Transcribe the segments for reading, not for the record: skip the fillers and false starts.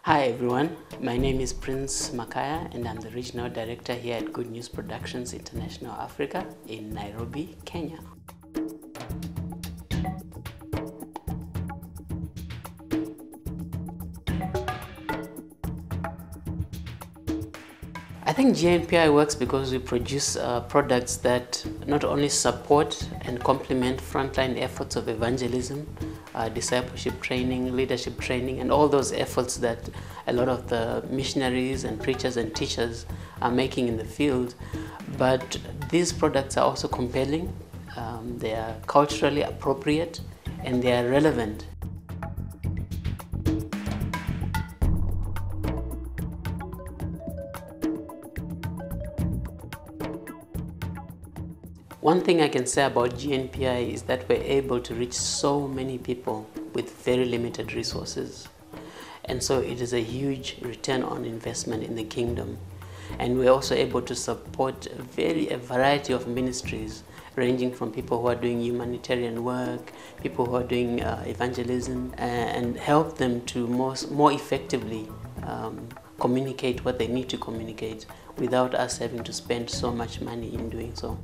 Hi everyone, my name is Prince Makaya and I'm the Regional Director here at Good News Productions International Africa in Nairobi, Kenya. I think GNPI works because we produce products that not only support and complement frontline efforts of evangelism, discipleship training, leadership training, and all those efforts that a lot of the missionaries and preachers and teachers are making in the field. But these products are also compelling, they are culturally appropriate, and they are relevant. One thing I can say about GNPI is that we're able to reach so many people with very limited resources. And so it is a huge return on investment in the kingdom. And we're also able to support a variety of ministries, ranging from people who are doing humanitarian work, people who are doing evangelism, and help them to more effectively communicate what they need to communicate without us having to spend so much money in doing so.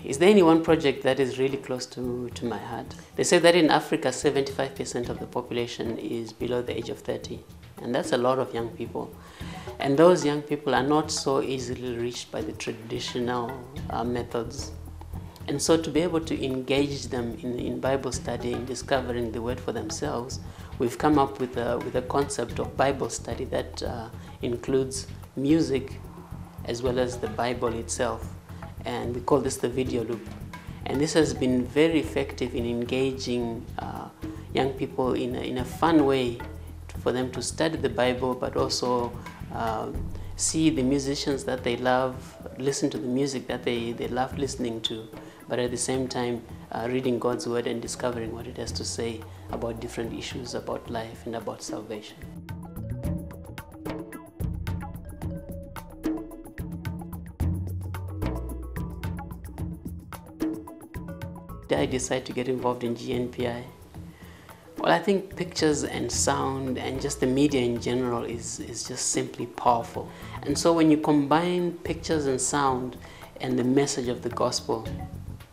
Is there any one project that is really close to my heart? They say that in Africa, 75% of the population is below the age of 30. And that's a lot of young people. And those young people are not so easily reached by the traditional methods. And so to be able to engage them in Bible study, in discovering the Word for themselves, we've come up with a concept of Bible study that includes music as well as the Bible itself. And we call this the video loop. And this has been very effective in engaging young people in a fun way for them to study the Bible, but also see the musicians that they love, listen to the music that they love listening to, but at the same time reading God's Word and discovering what it has to say about different issues, about life and about salvation. Did I decide to get involved in GNPI? Well, I think pictures and sound and just the media in general is just simply powerful. And so when you combine pictures and sound and the message of the gospel,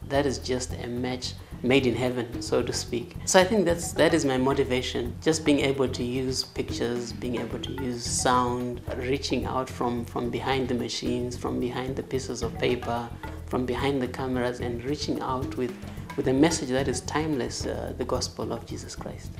that is just a match made in heaven, so to speak. So I think that is my motivation, just being able to use pictures, being able to use sound, reaching out from behind the machines, from behind the pieces of paper, from behind the cameras, and reaching out with a message that is timeless, the gospel of Jesus Christ.